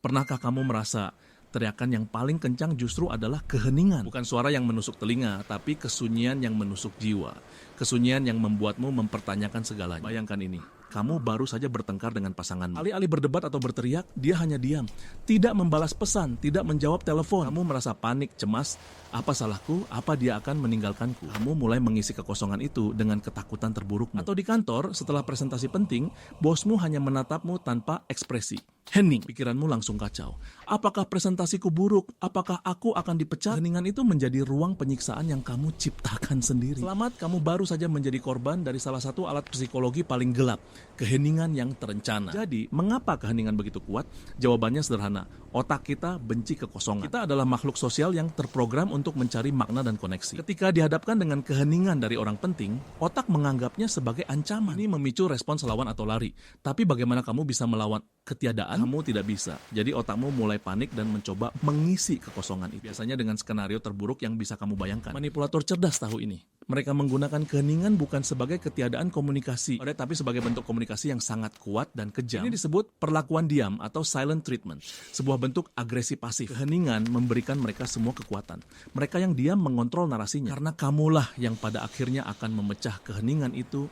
Pernahkah kamu merasa teriakan yang paling kencang justru adalah keheningan? Bukan suara yang menusuk telinga, tapi kesunyian yang menusuk jiwa. Kesunyian yang membuatmu mempertanyakan segalanya. Bayangkan ini, kamu baru saja bertengkar dengan pasanganmu. Alih-alih berdebat atau berteriak, dia hanya diam. Tidak membalas pesan, tidak menjawab telepon. Kamu merasa panik, cemas. Apa salahku? Apa dia akan meninggalkanku? Kamu mulai mengisi kekosongan itu dengan ketakutan terburukmu. Atau di kantor, setelah presentasi penting, bosmu hanya menatapmu tanpa ekspresi. Hening, pikiranmu langsung kacau. Apakah presentasiku buruk? Apakah aku akan dipecat? Keheningan itu menjadi ruang penyiksaan yang kamu ciptakan sendiri. Selamat, kamu baru saja menjadi korban dari salah satu alat psikologi paling gelap, keheningan yang terencana. Jadi, mengapa keheningan begitu kuat? Jawabannya sederhana. Otak kita benci kekosongan. Kita adalah makhluk sosial yang terprogram untuk mencari makna dan koneksi. Ketika dihadapkan dengan keheningan dari orang penting, otak menganggapnya sebagai ancaman. Ini memicu respons lawan atau lari. Tapi bagaimana kamu bisa melawan ketiadaan? Kamu tidak bisa. Jadi otakmu mulai panik dan mencoba mengisi kekosongan itu. Biasanya dengan skenario terburuk yang bisa kamu bayangkan. Manipulator cerdas tahu ini. Mereka menggunakan keheningan bukan sebagai ketiadaan komunikasi, tapi sebagai bentuk komunikasi yang sangat kuat dan kejam. Ini disebut perlakuan diam atau silent treatment, sebuah bentuk agresi pasif. Keheningan memberikan mereka semua kekuatan. Mereka yang diam mengontrol narasinya, karena kamulah yang pada akhirnya akan memecah keheningan itu,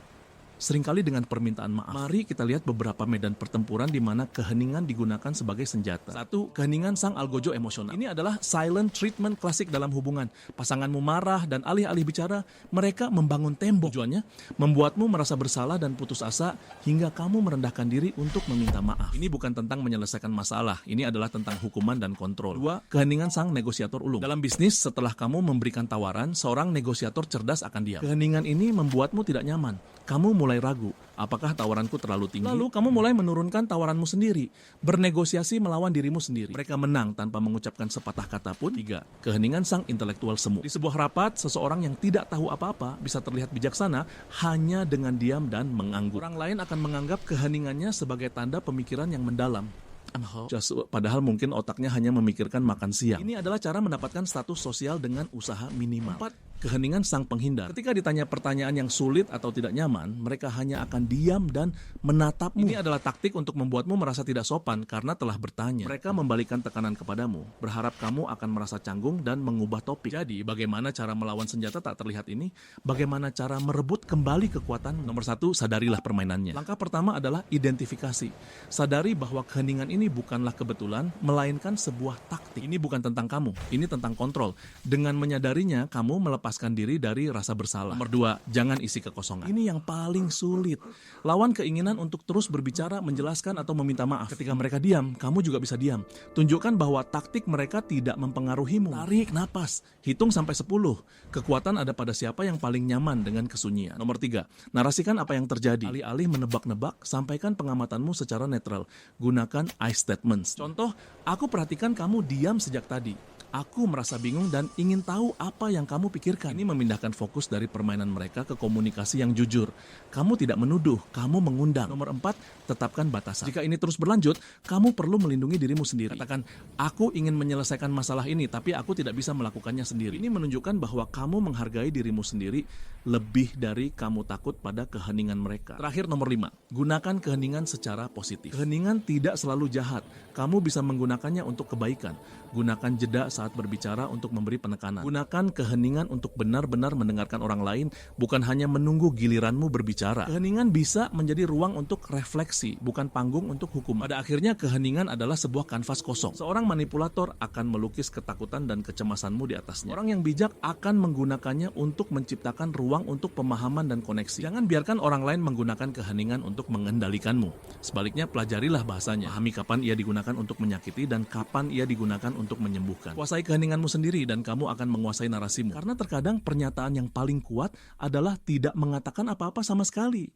seringkali dengan permintaan maaf. Mari kita lihat beberapa medan pertempuran di mana keheningan digunakan sebagai senjata. 1. Keheningan sang algojo emosional. Ini adalah silent treatment klasik dalam hubungan. Pasanganmu marah dan alih-alih bicara, mereka membangun tembok. Tujuannya, membuatmu merasa bersalah dan putus asa hingga kamu merendahkan diri untuk meminta maaf. Ini bukan tentang menyelesaikan masalah. Ini adalah tentang hukuman dan kontrol. 2. Keheningan sang negosiator ulung. Dalam bisnis, setelah kamu memberikan tawaran, seorang negosiator cerdas akan diam. Keheningan ini membuatmu tidak nyaman. Kamu mulai ragu, apakah tawaranku terlalu tinggi? Lalu kamu mulai menurunkan tawaranmu sendiri, bernegosiasi melawan dirimu sendiri. Mereka menang tanpa mengucapkan sepatah kata pun. 3. Keheningan sang intelektual semu. Di sebuah rapat, seseorang yang tidak tahu apa-apa bisa terlihat bijaksana hanya dengan diam dan mengangguk. Orang lain akan menganggap keheningannya sebagai tanda pemikiran yang mendalam. Padahal mungkin otaknya hanya memikirkan makan siang. Ini adalah cara mendapatkan status sosial dengan usaha minimal. 4. Keheningan sang penghindar. Ketika ditanya pertanyaan yang sulit atau tidak nyaman, mereka hanya akan diam dan menatapmu. Ini adalah taktik untuk membuatmu merasa tidak sopan karena telah bertanya. Mereka membalikan tekanan kepadamu, berharap kamu akan merasa canggung dan mengubah topik. Jadi, bagaimana cara melawan senjata tak terlihat ini? Bagaimana cara merebut kembali kekuatan? Nomor 1, sadarilah permainannya. Langkah pertama adalah identifikasi. Sadari bahwa keheningan ini bukanlah kebetulan, melainkan sebuah taktik. Ini bukan tentang kamu, ini tentang kontrol. Dengan menyadarinya, kamu melepaskan diri dari rasa bersalah. Nomor 2, jangan isi kekosongan. Ini yang paling sulit. Lawan keinginan untuk terus berbicara, menjelaskan, atau meminta maaf. Ketika mereka diam, kamu juga bisa diam. Tunjukkan bahwa taktik mereka tidak mempengaruhimu. Tarik napas, hitung sampai 10. Kekuatan ada pada siapa yang paling nyaman dengan kesunyian. Nomor 3, narasikan apa yang terjadi. Alih-alih menebak-nebak, sampaikan pengamatanmu secara netral. Gunakan I statements. Contoh, aku perhatikan kamu diam sejak tadi. Aku merasa bingung dan ingin tahu apa yang kamu pikirkan. Ini memindahkan fokus dari permainan mereka ke komunikasi yang jujur. Kamu tidak menuduh, kamu mengundang. Nomor 4, tetapkan batasan. Jika ini terus berlanjut, kamu perlu melindungi dirimu sendiri. Katakan, aku ingin menyelesaikan masalah ini, tapi aku tidak bisa melakukannya sendiri. Ini menunjukkan bahwa kamu menghargai dirimu sendiri lebih dari kamu takut pada keheningan mereka. Terakhir, nomor 5, gunakan keheningan secara positif. Keheningan tidak selalu jahat. Kamu bisa menggunakannya untuk kebaikan. Gunakan jeda saat berbicara untuk memberi penekanan. Gunakan keheningan untuk benar-benar mendengarkan orang lain, bukan hanya menunggu giliranmu berbicara. Keheningan bisa menjadi ruang untuk refleksi, bukan panggung untuk hukum. Pada akhirnya, keheningan adalah sebuah kanvas kosong. Seorang manipulator akan melukis ketakutan dan kecemasanmu di atasnya. Orang yang bijak akan menggunakannya untuk menciptakan ruang untuk pemahaman dan koneksi. Jangan biarkan orang lain menggunakan keheningan untuk mengendalikanmu. Sebaliknya, pelajarilah bahasanya. Pahami kapan ia digunakan untuk menyakiti dan kapan ia digunakan untuk menyembuhkan. Kuasai keheninganmu sendiri dan kamu akan menguasai narasimu. Karena terkadang pernyataan yang paling kuat adalah tidak mengatakan apa-apa sama sekali.